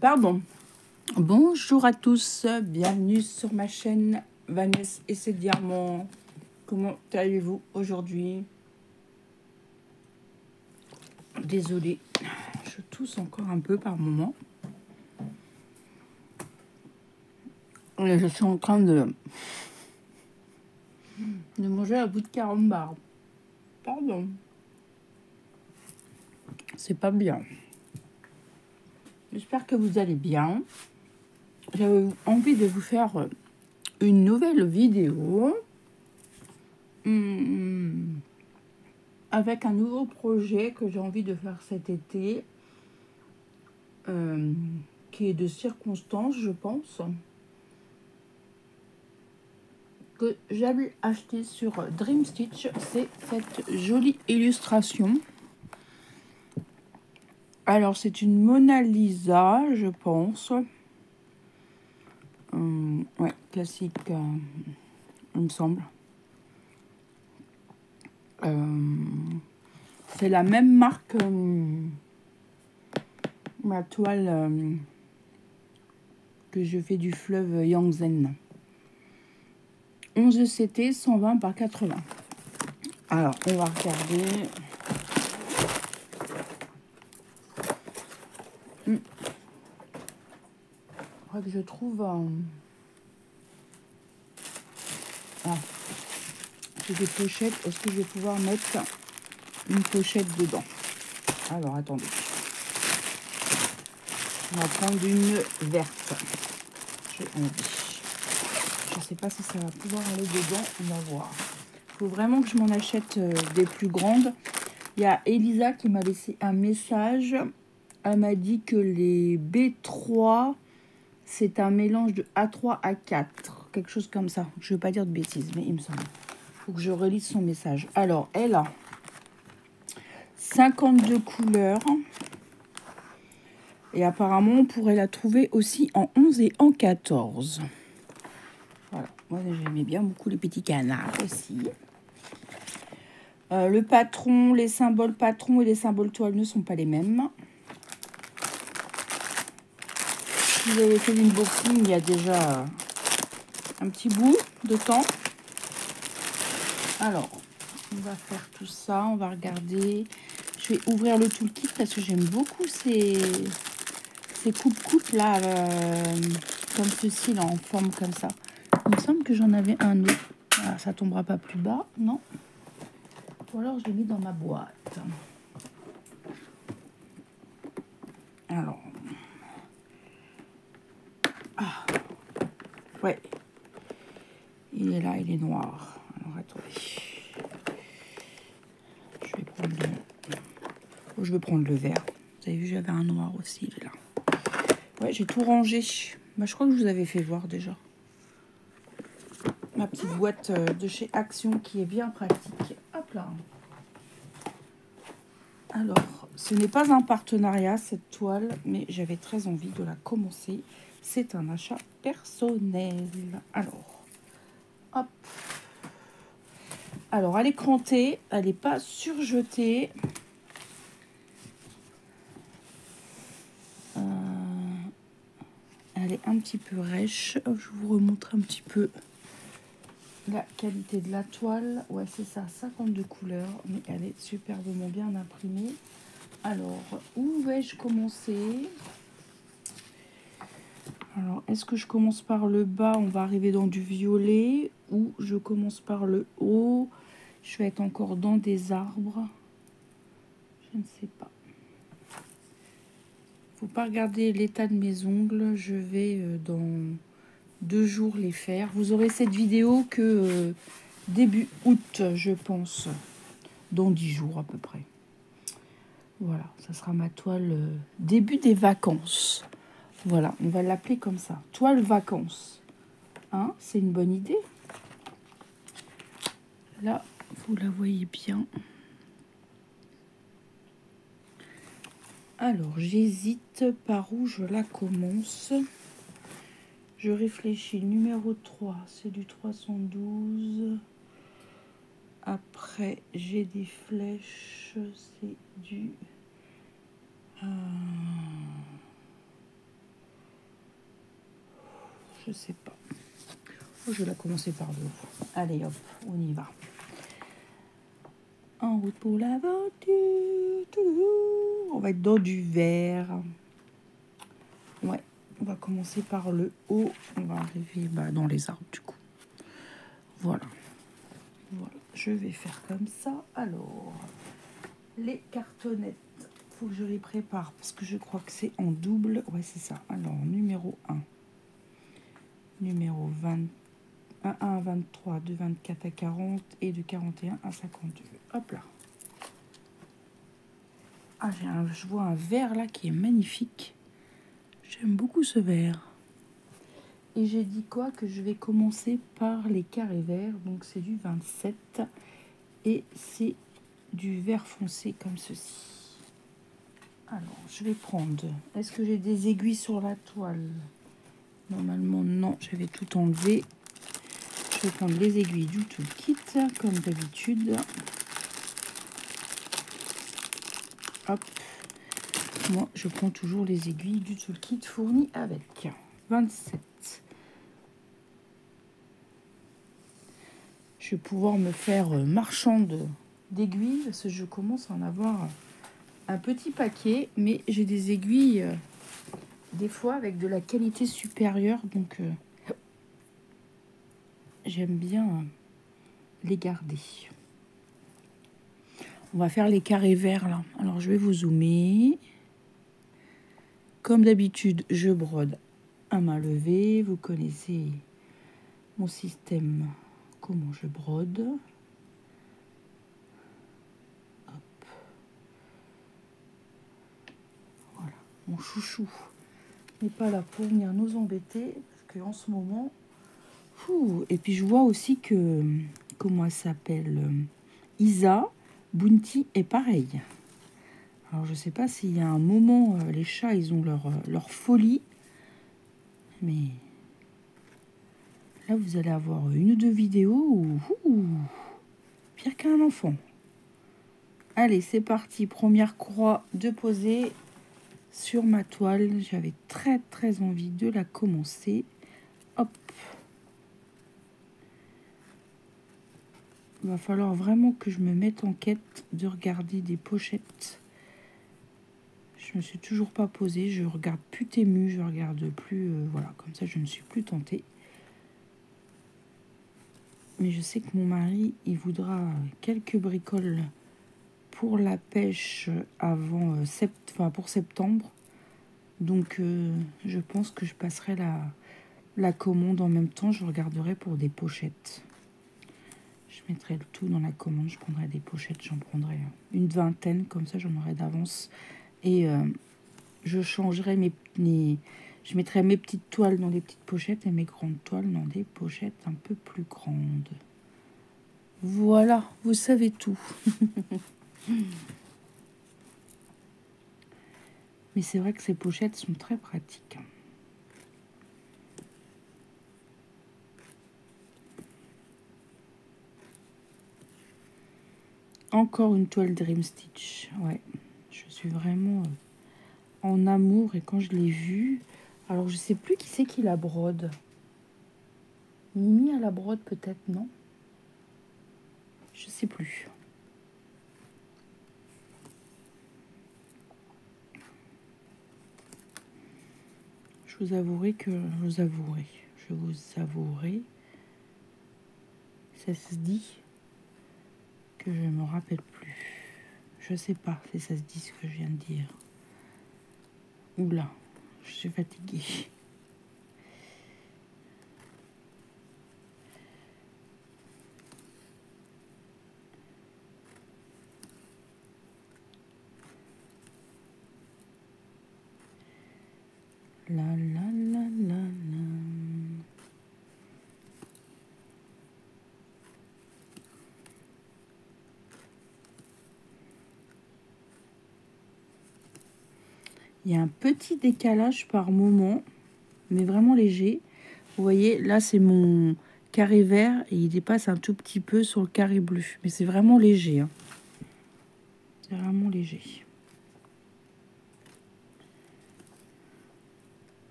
Pardon. Bonjour à tous, bienvenue sur ma chaîne Vanessa et ses diamants. Comment allez-vous aujourd'hui? Désolée, je tousse encore un peu par moment. Et je suis en train de manger un bout de carambar. Pardon. C'est pas bien. J'espère que vous allez bien. J'avais envie de vous faire une nouvelle vidéo avec un nouveau projet que j'ai envie de faire cet été, qui est de circonstance, je pense, que j'avais acheté sur Dream Stitch. C'est cette jolie illustration. Alors, c'est une Mona Lisa, je pense. Ouais, classique, il me semble. C'est la même marque, ma toile que je fais du fleuve Yangtze. 11 CT, 120 par 80. Alors, on va regarder. Je crois que je trouve... j'ai des pochettes. Est-ce que je vais pouvoir mettre une pochette dedans? Alors, attendez. On va prendre une verte. J'ai envie. Je ne sais pas si ça va pouvoir aller dedans. On va voir. Il faut vraiment que je m'en achète des plus grandes. Il y a Elisa qui m'a laissé un message. Elle m'a dit que les B3, c'est un mélange de A3, A4. Quelque chose comme ça. Je ne veux pas dire de bêtises, mais il me semble. Il faut que je relise son message. Alors, elle a 52 couleurs. Et apparemment, on pourrait la trouver aussi en 11 et en 14. Voilà. Moi, j'aimais bien beaucoup les petits canards aussi. Le patron, les symboles patron et les symboles toile ne sont pas les mêmes. Si vous avez fait l'unboxing, il y a déjà un petit bout de temps. Alors, on va faire tout ça. On va regarder. Je vais ouvrir le toolkit parce que j'aime beaucoup ces coupes là, comme ceci, là, en forme comme ça. Il me semble que j'en avais un autre. Ah, ça tombera pas plus bas, non? Ou alors je l'ai mis dans ma boîte. Alors. Ah. Ouais. Il est là, il est noir. Alors attendez. Je vais prendre le vert. Vous avez vu, j'avais un noir aussi, il est là. Ouais, j'ai tout rangé. Bah, je crois que je vous avais fait voir déjà. Ma petite boîte de chez Action qui est bien pratique. Hop là. Alors, ce n'est pas un partenariat, cette toile, mais j'avais très envie de la commencer. C'est un achat personnel. Alors, hop. Alors, elle est crantée, elle n'est pas surjetée. Elle est un petit peu rêche. Je vous remontre un petit peu la qualité de la toile. Ouais, c'est ça, 52 couleurs, mais elle est superbement bien imprimée. Alors, où vais-je commencer? Alors, est-ce que je commence par le bas? On va arriver dans du violet. Ou je commence par le haut? Je vais être encore dans des arbres. Je ne sais pas. Faut pas regarder l'état de mes ongles. Je vais dans 2 jours les faire. Vous aurez cette vidéo que début août, je pense. Dans 10 jours à peu près. Voilà, ça sera ma toile début des vacances. Voilà, on va l'appeler comme ça. Toile vacances. Hein, c'est une bonne idée. Là, vous la voyez bien. Alors, j'hésite par où je la commence. Je réfléchis. Le numéro 3, c'est du 312. Après, j'ai des flèches. C'est du... Je sais pas. Oh, je vais la commencer par le haut. Allez hop, on y va. En route pour l'aventure. On va être dans du vert. Ouais, on va commencer par le haut. On va arriver dans les arbres du coup. Voilà. Voilà, je vais faire comme ça. Alors, les cartonnettes, faut que je les prépare parce que je crois que c'est en double. Ouais, c'est ça. Alors, numéro 1, numéro 20, 1 à 23, de 24 à 40 et de 41 à 52. Hop là. Ah, je vois un vert là qui est magnifique. J'aime beaucoup ce vert. Et j'ai dit quoi? Que je vais commencer par les carrés verts. Donc, c'est du 27 et c'est du vert foncé comme ceci. Alors, je vais prendre... Est-ce que j'ai des aiguilles sur la toile? Normalement, non. J'avais tout enlevé. Je vais prendre les aiguilles du toolkit, comme d'habitude. Hop. Moi, je prends toujours les aiguilles du toolkit fourni avec. 27. Je vais pouvoir me faire marchande d'aiguilles, parce que je commence à en avoir un petit paquet, mais j'ai des aiguilles des fois avec de la qualité supérieure, donc j'aime bien les garder. On va faire les carrés verts là. Alors je vais vous zoomer. Comme d'habitude, je brode à main levée. Vous connaissez mon système, comment je brode. Hop. Voilà, mon chouchou n'est pas là pour venir nous embêter parce qu'en ce moment, et puis je vois aussi que, comment elle s'appelle, Isa, Bounty est pareil. Alors je sais pas s'il y a un moment, les chats ils ont leur folie, mais là vous allez avoir une ou deux vidéos où, pire qu'un enfant. Allez, c'est parti, première croix de poser sur ma toile. J'avais très envie de la commencer. Hop. Il va falloir vraiment que je me mette en quête de regarder des pochettes. Je me suis toujours pas posée. Je regarde plus Temu, je regarde plus... voilà, comme ça je ne suis plus tentée. Mais je sais que mon mari, il voudra quelques bricoles pour la pêche avant pour septembre. Donc je pense que je passerai la commande en même temps. Je regarderai pour des pochettes. Je mettrai le tout dans la commande. Je prendrai des pochettes. J'en prendrai une vingtaine. Comme ça, j'en aurai d'avance. Et je changerai je mettrai mes petites toiles dans les petites pochettes et mes grandes toiles dans des pochettes un peu plus grandes. Voilà, vous savez tout. Mais c'est vrai que ces pochettes sont très pratiques. Encore une toile Dream Stitch. Ouais, je suis vraiment en amour. Et quand je l'ai vue... Alors, je sais plus qui c'est qui la brode. Mimi à la brode, peut-être, non? Je sais plus. Je vous avouerai, ça se dit que je ne me rappelle plus. Je sais pas si ça se dit ce que je viens de dire. Oula, je suis fatiguée. La la la la la. Il y a un petit décalage par moment, mais vraiment léger. Vous voyez, là c'est mon carré vert et il dépasse un tout petit peu sur le carré bleu. Mais c'est vraiment léger. Hein. C'est vraiment léger.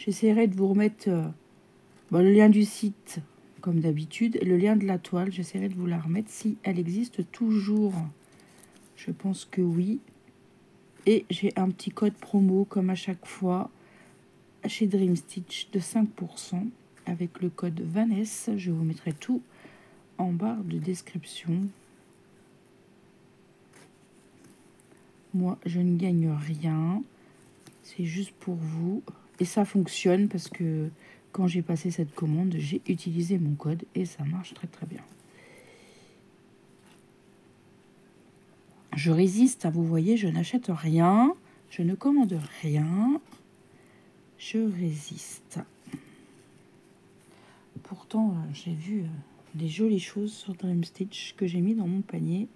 J'essaierai de vous remettre le lien du site, comme d'habitude. Le lien de la toile, j'essaierai de vous la remettre si elle existe toujours. Je pense que oui. Et j'ai un petit code promo, comme à chaque fois, chez Dream Stitch de 5% avec le code Vanessa. Je vous mettrai tout en barre de description. Moi, je ne gagne rien. C'est juste pour vous. Et ça fonctionne parce que quand j'ai passé cette commande, j'ai utilisé mon code et ça marche très très bien. Je résiste, vous voyez, je n'achète rien. Je ne commande rien. Je résiste. Pourtant, j'ai vu des jolies choses sur Dream Stitch que j'ai mis dans mon panier.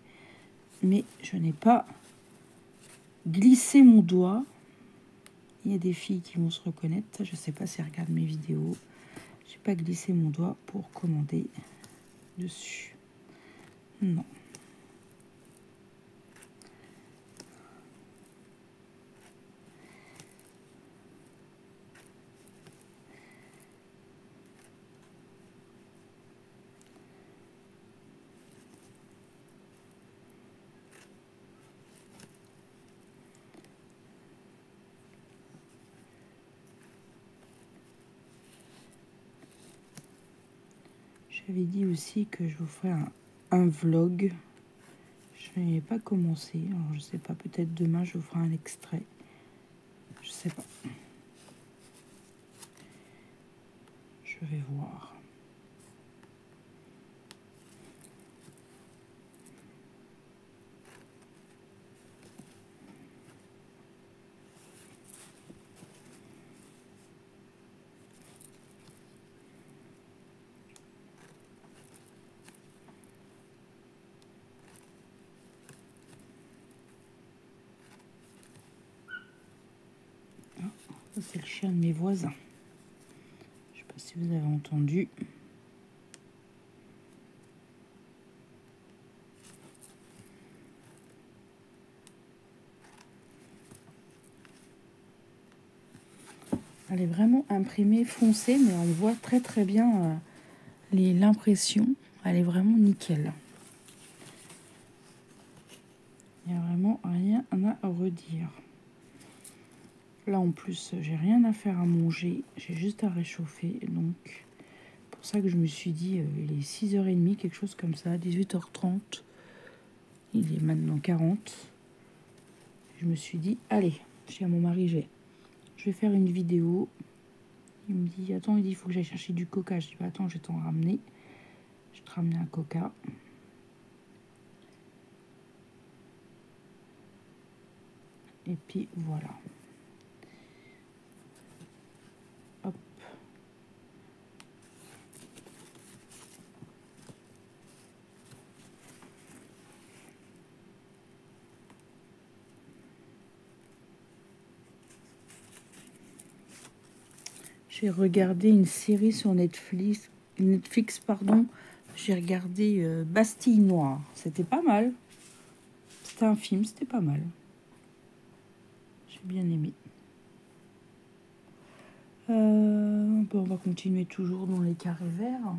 Mais je n'ai pas glissé mon doigt. Il y a des filles qui vont se reconnaître. Je ne sais pas si elles regardent mes vidéos. Je n'ai pas glissé mon doigt pour commander dessus. Non. J'avais dit aussi que je vous ferais un vlog. Je n'ai pas commencé. Alors, je ne sais pas, peut-être demain je vous ferai un extrait. Je ne sais pas. Je vais voir. C'est le chien de mes voisins. Je ne sais pas si vous avez entendu. Elle est vraiment imprimée foncée, mais on voit très très bien l'impression. Elle est vraiment nickel. Il n'y a vraiment rien à redire. Là en plus, j'ai rien à faire à manger. J'ai juste à réchauffer. Donc, pour ça que je me suis dit, il est 6h30, quelque chose comme ça, 18h30. Il est maintenant 40. Je me suis dit, allez, je dis à mon mari, je vais faire une vidéo. Il me dit, attends, il faut que j'aille chercher du coca. Je dis, bah, attends, je vais t'en ramener. Je vais te ramener un coca. Et puis, voilà. Hop. J'ai regardé une série sur Netflix, pardon. J'ai regardé Bastille Noire. C'était pas mal. C'était un film, c'était pas mal. J'ai bien aimé. On va continuer toujours dans les carrés verts.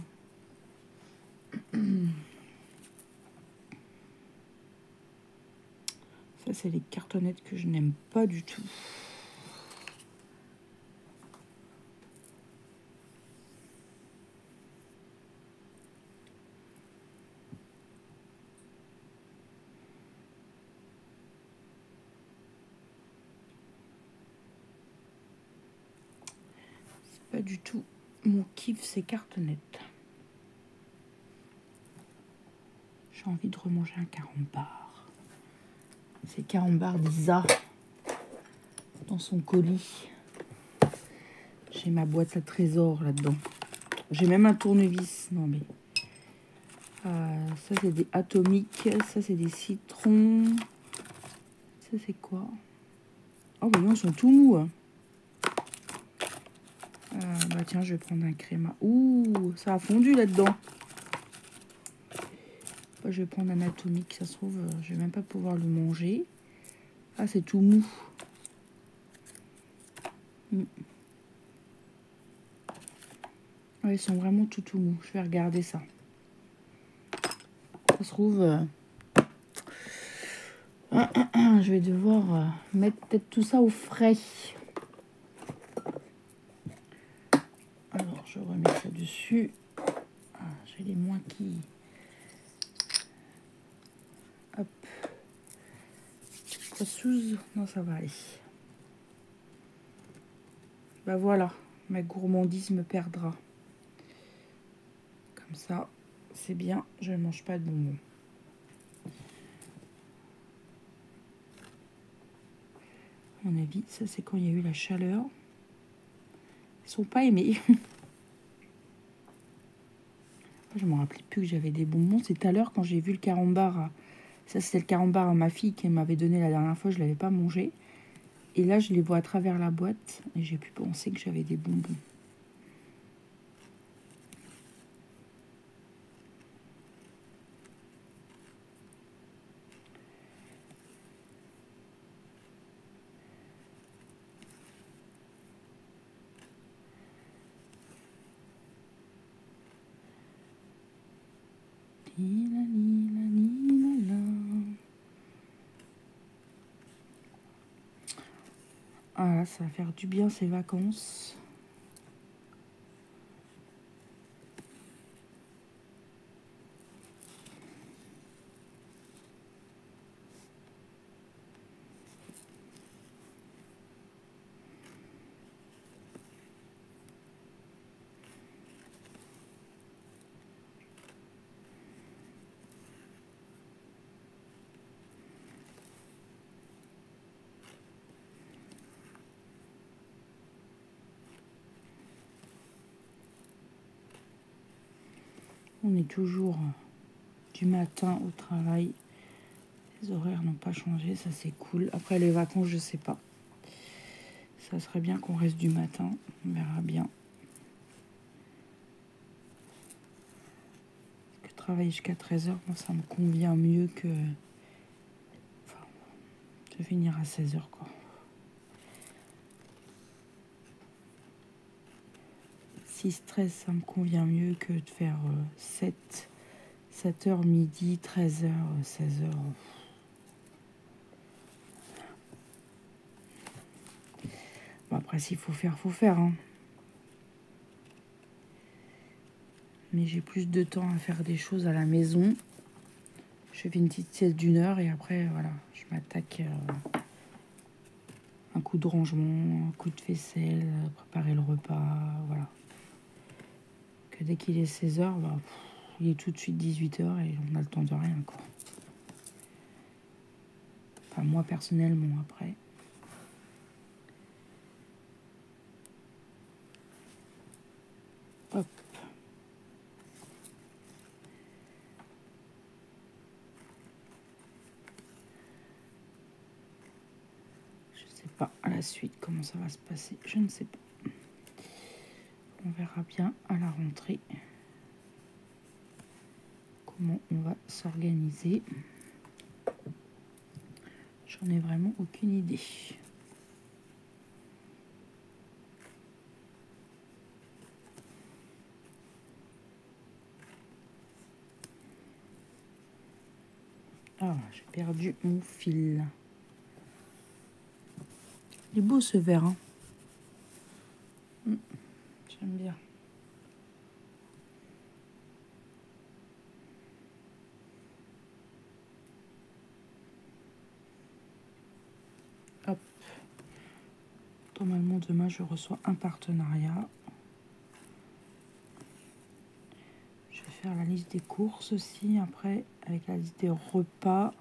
Ça, c'est les cartonnettes que je n'aime pas du tout. C'est pas du tout mon kiff, ces cartonnettes. J'ai envie de remanger un carambar. C'est carambar d'Isa dans son colis. J'ai ma boîte à trésors là-dedans. J'ai même un tournevis. Non mais... ça c'est des atomiques. Ça c'est des citrons. Ça c'est quoi? Oh bah non, ils sont tout mous. Hein. Bah tiens, je vais prendre un créma. Ouh, ça a fondu là-dedans. Je vais prendre un atomique. Ça se trouve, je vais même pas pouvoir le manger. Ah, c'est tout mou. Ouais, ils sont vraiment tout mous. Je vais regarder ça. Ça se trouve... je vais devoir mettre peut-être tout ça au frais. Alors, je remets ça dessus. Ah, j'ai les moins qui... Hop. Ça s'ouse. Non, ça va aller. Bah voilà, ma gourmandise me perdra. Comme ça, c'est bien, je ne mange pas de bonbons. À mon avis, ça c'est quand il y a eu la chaleur. Ils sont pas aimés. Je me rappelais plus que j'avais des bonbons. C'est tout à l'heure quand j'ai vu le carambar. Ça c'était le carambar à ma fille qui m'avait donné la dernière fois. Je l'avais pas mangé. Et là je les vois à travers la boîte. Et j'ai pu penser que j'avais des bonbons. Ah, ça va faire du bien ces vacances. On est toujours du matin au travail. Les horaires n'ont pas changé, ça c'est cool. Après les vacances, je sais pas. Ça serait bien qu'on reste du matin, on verra bien. Que travailler jusqu'à 13h, moi ça me convient mieux que enfin, de finir à 16h quoi. Si stress, ça me convient mieux que de faire 7h midi, 13h, 16h. Bon, après, s'il faut faire, faut faire. Hein. Mais j'ai plus de temps à faire des choses à la maison. Je fais une petite sieste d'1 heure et après, voilà, je m'attaque un coup de rangement, un coup de vaisselle, préparer le repas, voilà. Que dès qu'il est 16h, bah, il est tout de suite 18h et on a le temps de rien, quoi. Enfin, moi, personnellement, après. Hop. Je sais pas à la suite comment ça va se passer. Je ne sais pas. On verra bien à la rentrée comment on va s'organiser. J'en ai vraiment aucune idée. Ah, j'ai perdu mon fil. Il est beau ce verre. Hein. J'aime bien. Hop. Normalement, demain, je reçois un partenariat. Je vais faire la liste des courses aussi, après, avec la liste des repas.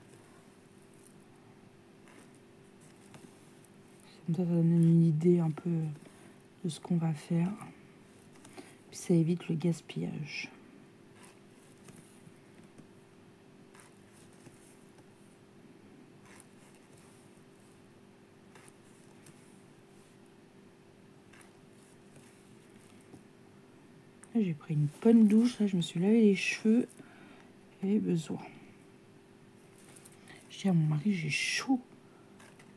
Comme ça donne une idée un peu de ce qu'on va faire. Puis ça évite le gaspillage. J'ai pris une bonne douche, là, je me suis lavé les cheveux. J'avais besoin. Je dis à mon mari, j'ai chaud.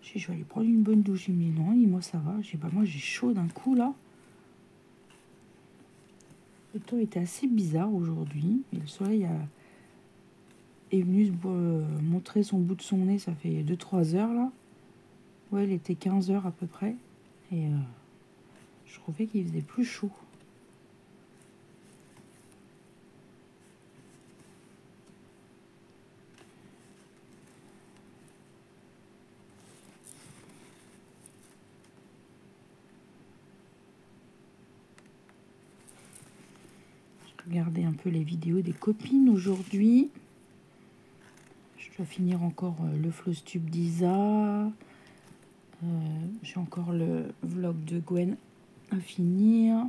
Je dis, je vais aller prendre une bonne douche. Il me dit non, moi ça va. Je dis, bah moi j'ai chaud d'un coup là. Le temps était assez bizarre aujourd'hui. Et le soleil est venu montrer son bout de son nez. Ça fait 2-3 heures là. Ouais, il était 15 heures à peu près. Et je trouvais qu'il faisait plus chaud. Regarder un peu les vidéos des copines aujourd'hui. Je dois finir encore le floss tube d'Isa. J'ai encore le vlog de Gwen à finir.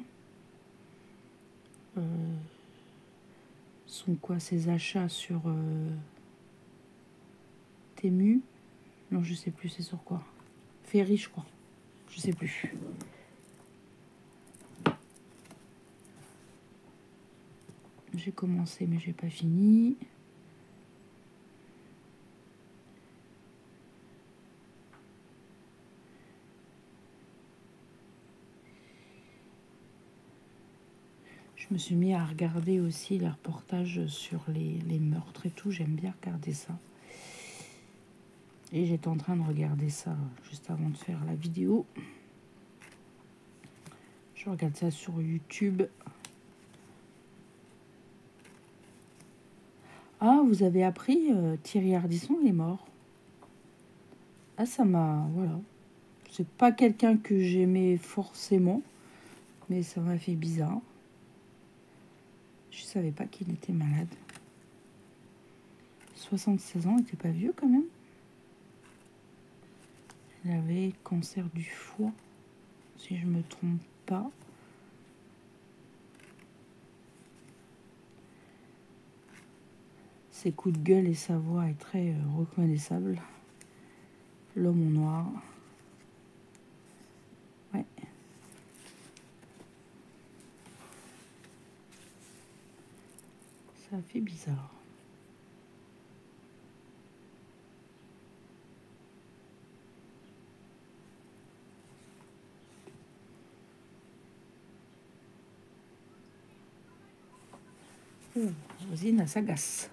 Sont quoi ses achats sur Temu? Non, je sais plus c'est sur quoi. Ferry, je crois. Je sais plus. J'ai commencé mais j'ai pas fini. Je me suis mis à regarder aussi les reportages sur les meurtres et tout. J'aime bien regarder ça. Et j'étais en train de regarder ça juste avant de faire la vidéo. Je regarde ça sur YouTube. Ah, vous avez appris, Thierry Ardisson est mort. Ah, ça m'a... Voilà. C'est pas quelqu'un que j'aimais forcément, mais ça m'a fait bizarre. Je savais pas qu'il était malade. 76 ans, il était pas vieux quand même. Il avait cancer du foie, si je me trompe pas. Ses coups de gueule et sa voix est très reconnaissable. L'homme en noir. Ouais. Ça fait bizarre. Rosine, elle s'agace.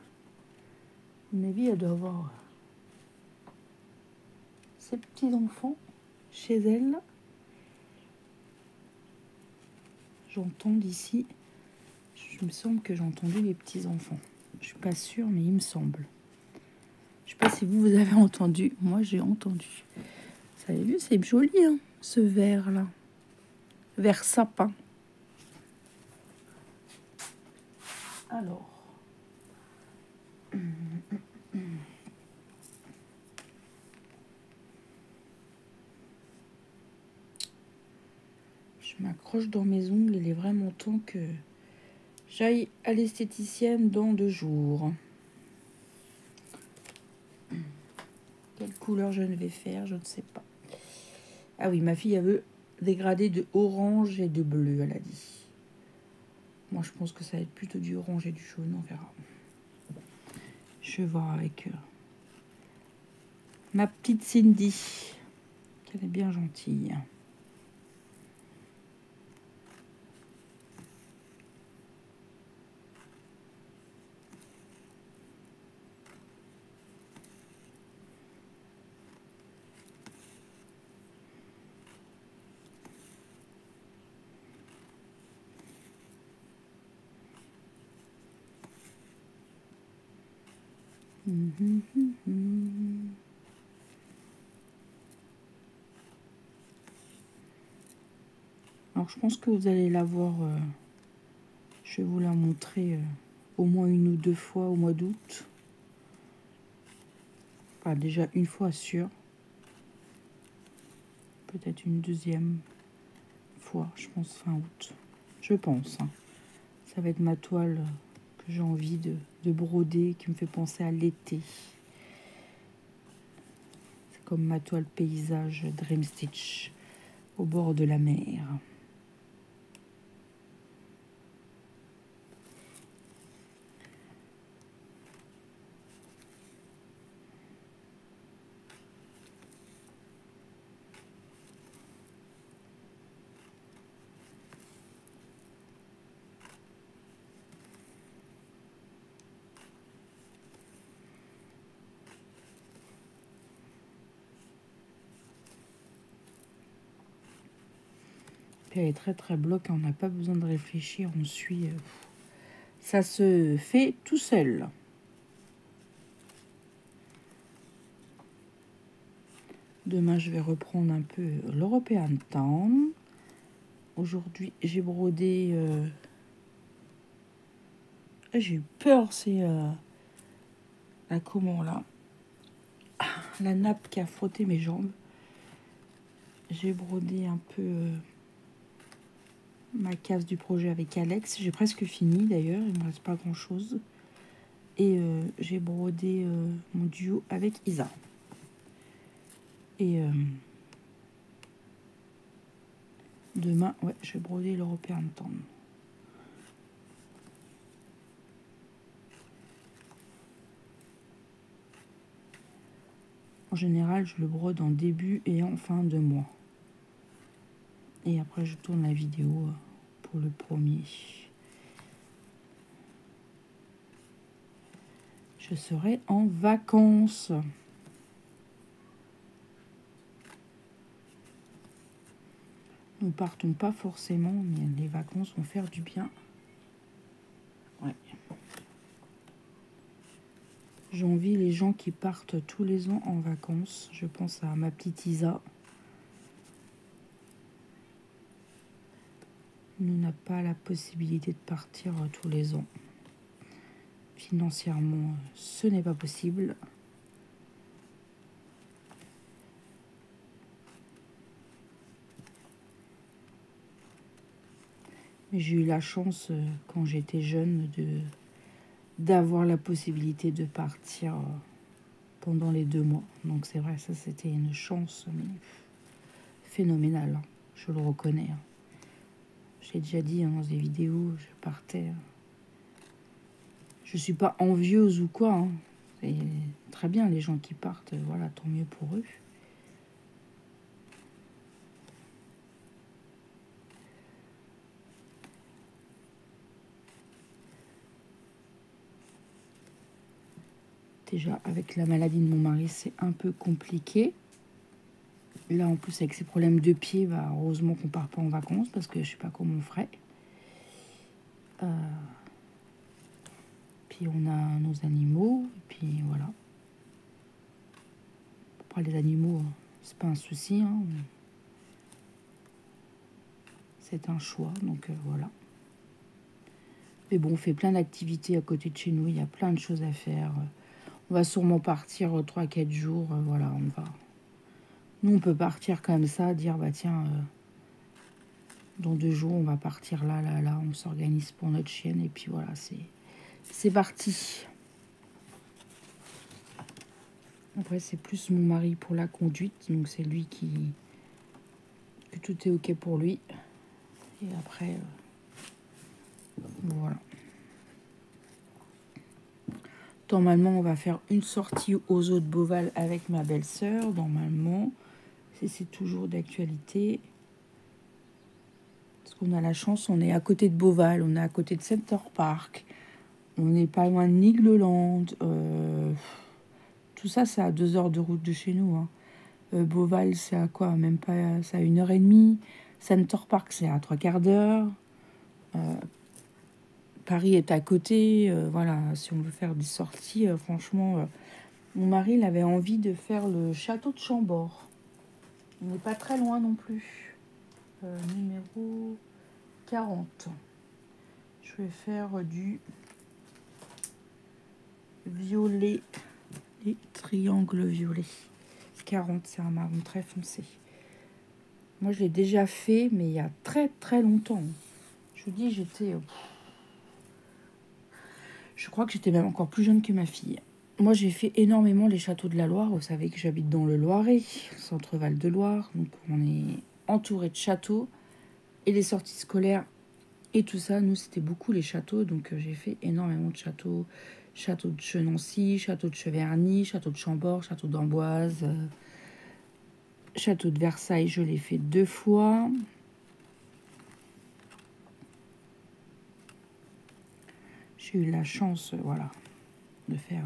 À mon avis, elle doit avoir ses petits-enfants chez elle. J'entends d'ici. Je me semble que j'ai entendu les petits-enfants. Je suis pas sûre, mais il me semble. Je sais pas si vous avez entendu. Moi, j'ai entendu. Vous avez vu, c'est joli, hein, ce vert-là. Vert sapin. Alors. Je m'accroche dans mes ongles. Il est vraiment temps que j'aille à l'esthéticienne dans 2 jours. Quelle couleur je ne vais faire, je ne sais pas. Ah oui, ma fille, elle veut dégrader de orange et de bleu, elle a dit. Moi, je pense que ça va être plutôt du orange et du jaune, on verra. Je vais voir avec ma petite Cindy, qu'elle est bien gentille. Alors, je pense que vous allez la voir. Je vais vous la montrer au moins 1 ou 2 fois au mois d'août. Enfin, déjà une fois sûr. Peut-être une 2e fois, je pense fin août. Je pense. Hein. Ça va être ma toile que j'ai envie de broder, qui me fait penser à l'été. C'est comme ma toile paysage Dream Stitch au bord de la mer. Puis elle est très très bloc, on n'a pas besoin de réfléchir, on suit. Ça se fait tout seul. Demain, je vais reprendre un peu l'European Town. Aujourd'hui, j'ai brodé... j'ai eu peur, c'est... la comment, là, la nappe qui a frotté mes jambes. J'ai brodé un peu ma case du projet avec Alex. J'ai presque fini, d'ailleurs. Il ne me reste pas grand-chose. Et j'ai brodé mon duo avec Isa. Et... demain, ouais, je vais broder l'European Town. En général, je le brode en début et en fin de mois. Et après, je tourne la vidéo pour le premier. Je serai en vacances. Nous partons pas forcément, mais les vacances vont faire du bien. Ouais. J'envie les gens qui partent tous les ans en vacances. Je pense à ma petite Isa. Nous n'a pas la possibilité de partir tous les ans. Financièrement, ce n'est pas possible. Mais j'ai eu la chance, quand j'étais jeune, d'avoir la possibilité de partir pendant les 2 mois. Donc c'est vrai, ça c'était une chance mais phénoménale. Je le reconnais. J'ai déjà dit dans des vidéos, je partais. Je suis pas envieuse ou quoi. C'est très bien les gens qui partent, voilà, tant mieux pour eux. Déjà, avec la maladie de mon mari, c'est un peu compliqué. Là, en plus, avec ses problèmes de pied, bah, heureusement qu'on part pas en vacances parce que je sais pas comment on ferait. Puis on a nos animaux, et puis voilà. Après, les animaux, c'est pas un souci. C'est un choix, donc voilà. Mais bon, on fait plein d'activités à côté de chez nous. Il y a plein de choses à faire. On va sûrement partir 3-4 jours. Voilà, on va. Nous, on peut partir comme ça, dire, bah tiens, dans 2 jours, on va partir là. On s'organise pour notre chienne. Et puis voilà, c'est parti. Après, c'est plus mon mari pour la conduite. Donc, c'est lui que tout est OK pour lui. Et après, voilà. Normalement, on va faire une sortie aux eaux de Beauval avec ma belle-sœur. Normalement, c'est toujours d'actualité. Parce qu'on a la chance, on est à côté de Beauval, on est à côté de Center Park. On n'est pas loin de Nigloland. Tout ça, c'est à 2 heures de route de chez nous. Beauval, c'est à quoi? Même pas, c'est à 1h30. Center Park, c'est à 3/4 d'heure. Paris est à côté. Voilà, si on veut faire des sorties, franchement, mon mari il avait envie de faire le château de Chambord. On n'est pas très loin non plus. Numéro 40. Je vais faire du violet et triangle violet. 40, c'est un marron très foncé. Moi, je l'ai déjà fait, mais il y a très très longtemps. Je vous dis, j'étais... je crois que j'étais même encore plus jeune que ma fille. Moi, j'ai fait énormément les châteaux de la Loire. Vous savez que j'habite dans le Loiret, centre Val-de-Loire. Donc, on est entouré de châteaux. Et les sorties scolaires et tout ça, nous, c'était beaucoup les châteaux. Donc, j'ai fait énormément de châteaux. Château de Chenoncy, château de Cheverny, château de Chambord, château d'Amboise. Château de Versailles, je l'ai fait 2 fois. J'ai eu la chance, voilà, de faire...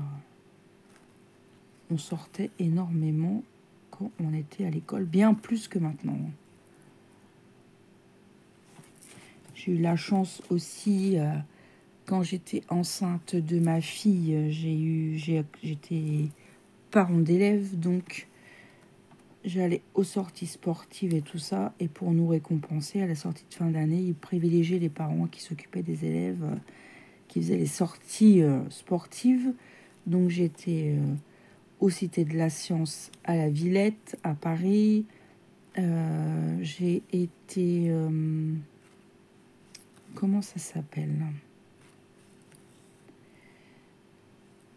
on sortait énormément quand on était à l'école, bien plus que maintenant. J'ai eu la chance aussi, quand j'étais enceinte de ma fille, j'étais parent d'élèves, donc j'allais aux sorties sportives et tout ça. Et pour nous récompenser, à la sortie de fin d'année, ils privilégiaient les parents qui s'occupaient des élèves, qui faisaient les sorties sportives. Donc j'étais aux Cités de la Science à la Villette, à Paris. J'ai été... comment ça s'appelle?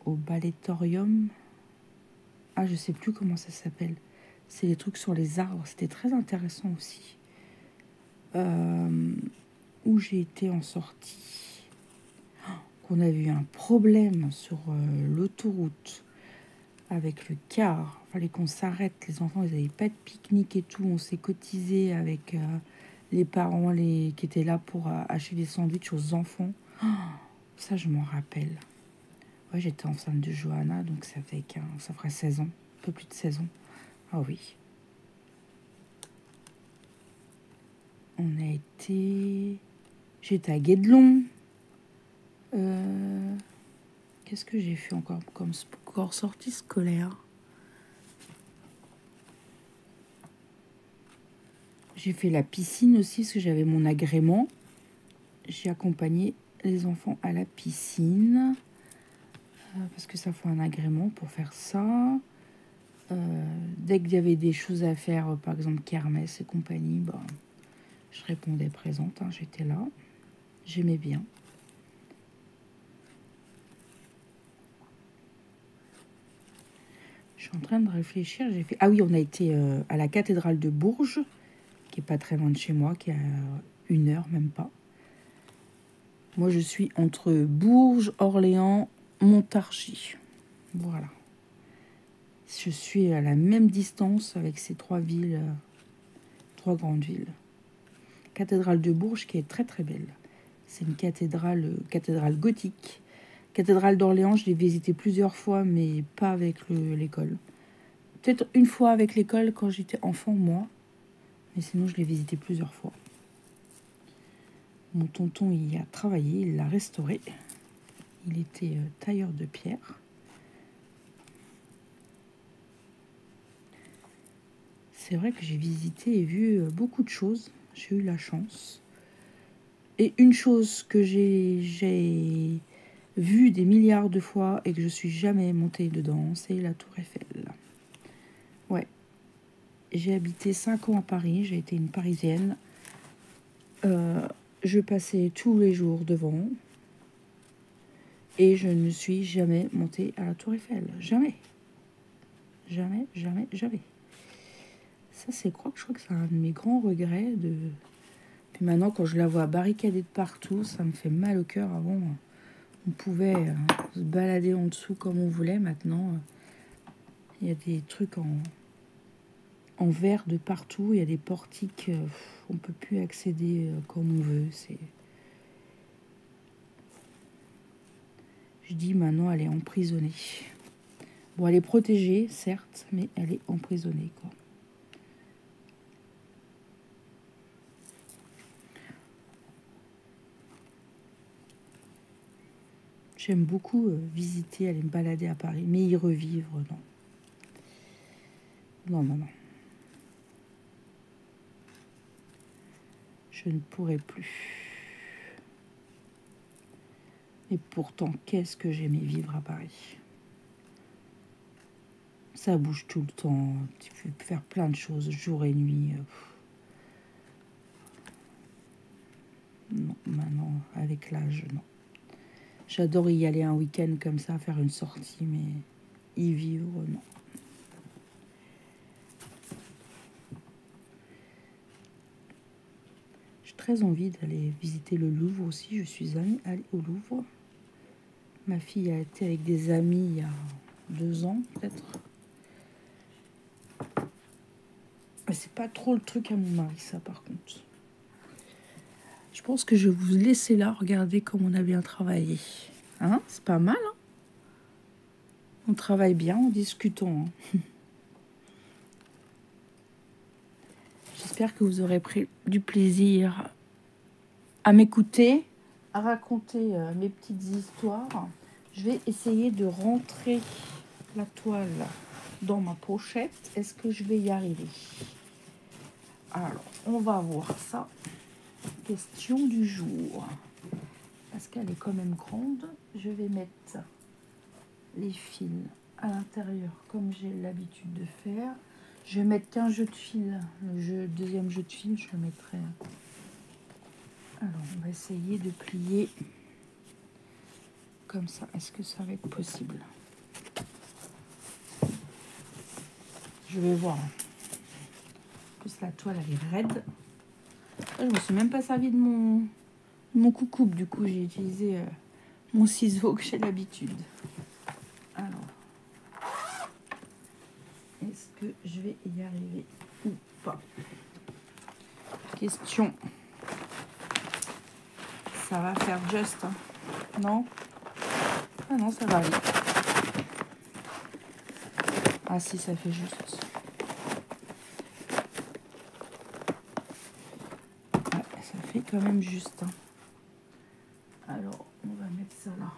Au Balletorium. Ah, je sais plus comment ça s'appelle. C'est les trucs sur les arbres. C'était très intéressant aussi. Où j'ai été en sortie. On avait eu un problème sur l'autoroute avec le car. Il fallait qu'on s'arrête. Les enfants, ils n'avaient pas de pique-nique et tout. On s'est cotisé avec les parents qui étaient là pour acheter des sandwichs aux enfants. Oh, ça, je m'en rappelle. Ouais, j'étais enceinte de Johanna, donc ça ferait 16 ans. Un peu plus de 16 ans. Ah oui. On a été... J'étais à Guédelon. Qu'est-ce que j'ai fait encore comme sortie scolaire? J'ai fait la piscine aussi, parce que j'avais mon agrément. J'ai accompagné les enfants à la piscine. Parce que ça faut un agrément pour faire ça. Dès qu'il y avait des choses à faire, par exemple kermesse et compagnie, bah, je répondais présente, hein, j'étais là. J'aimais bien. Je suis en train de réfléchir. Ah oui, on a été à la cathédrale de Bourges, qui est pas très loin de chez moi, qui est à 1 heure, même pas. Moi, je suis entre Bourges, Orléans, Montargis. Voilà. Je suis à la même distance avec ces 3 villes, 3 grandes villes. Cathédrale de Bourges qui est très très belle. C'est une cathédrale gothique. Cathédrale d'Orléans, je l'ai visitée plusieurs fois, mais pas avec l'école. Peut-être une fois avec l'école quand j'étais enfant, moi. Mais sinon, je l'ai visitée plusieurs fois. Mon tonton y a travaillé, il l'a restauré. Il était tailleur de pierre. C'est vrai que j'ai visité et vu beaucoup de choses. J'ai eu la chance. Et une chose que j'ai vue des milliards de fois et que je suis jamais montée dedans, c'est la Tour Eiffel. Ouais. J'ai habité 5 ans à Paris. J'ai été une Parisienne. Je passais tous les jours devant. Et je ne suis jamais montée à la Tour Eiffel. Jamais. Jamais, jamais, jamais. Ça, je crois que c'est un de mes grands regrets. Puis maintenant, quand je la vois barricadée de partout, ça me fait mal au cœur. Avant, on pouvait se balader en dessous comme on voulait. Maintenant, il y a des trucs en verre de partout. Il y a des portiques. On ne peut plus accéder comme on veut. Je dis maintenant, elle est emprisonnée. Bon, elle est protégée, certes, mais elle est emprisonnée, quoi. J'aime beaucoup visiter, aller me balader à Paris, mais y revivre, non. Non, non, non. Je ne pourrais plus. Et pourtant, qu'est-ce que j'aimais vivre à Paris. Ça bouge tout le temps. Tu peux faire plein de choses, jour et nuit. Non, maintenant, avec l'âge, non. J'adore y aller un week-end comme ça, faire une sortie, mais y vivre, non. J'ai très envie d'aller visiter le Louvre aussi. Je suis allée au Louvre. Ma fille a été avec des amis il y a 2 ans, peut-être. Mais c'est pas trop le truc à mon mari, ça, par contre. Je pense que je vais vous laisser là, regarder comme on a bien travaillé. Hein? C'est pas mal, hein? On travaille bien en discutant. Hein. J'espère que vous aurez pris du plaisir à m'écouter, à raconter mes petites histoires. Je vais essayer de rentrer la toile dans ma pochette. Est-ce que je vais y arriver? Alors, on va voir ça. Question du jour. Parce qu'elle est quand même grande, je vais mettre les fils à l'intérieur comme j'ai l'habitude de faire. Je vais mettre qu'un jeu de fil. Le deuxième jeu de fil, je le mettrai. Alors, on va essayer de plier comme ça. Est-ce que ça va être possible? Je vais voir. En plus, la toile, elle est raide. Je ne me suis même pas servi de mon coucoupe. Du coup, j'ai utilisé mon ciseau que j'ai l'habitude. Alors, est-ce que je vais y arriver ou pas? Question. Ça va faire juste, hein. Non? Ah non, ça va aller. Ah si, ça fait juste. Ouais, ça fait quand même juste, hein. Alors, on va mettre ça là.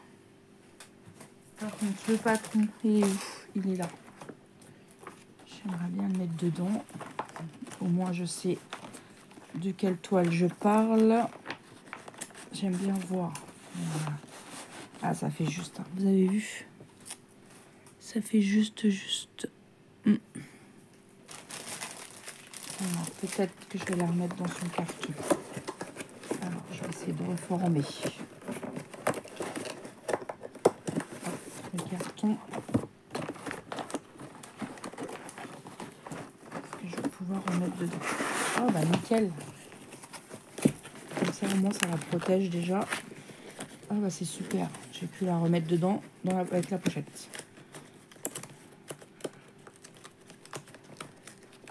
Par contre, le patron, il est où? Il est là. J'aimerais bien le mettre dedans. Au moins, je sais de quelle toile je parle. J'aime bien voir. Voilà. Ah, ça fait juste, hein. Vous avez vu? Ça fait juste. Alors, peut-être que je vais la remettre dans son carton. Alors, je vais essayer de reformer. Hop, le carton. Est-ce que je vais pouvoir remettre dedans? Oh, bah nickel. Comme ça, au moins, ça la protège déjà. Ah, bah c'est super. J'ai pu la remettre dedans avec la pochette.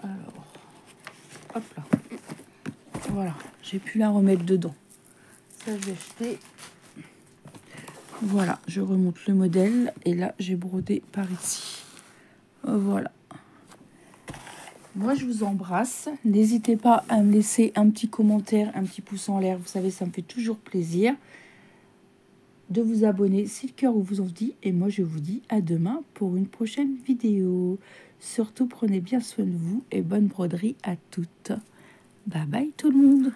Alors, hop là. Voilà, j'ai pu la remettre dedans. Ça, je vais jeter. Voilà, je remonte le modèle. Et là, j'ai brodé par ici. Voilà. Moi, je vous embrasse. N'hésitez pas à me laisser un petit commentaire, un petit pouce en l'air. Vous savez, ça me fait toujours plaisir de vous abonner si le cœur vous en dit. Et moi, je vous dis à demain pour une prochaine vidéo. Surtout, prenez bien soin de vous et bonne broderie à toutes. Bye bye tout le monde.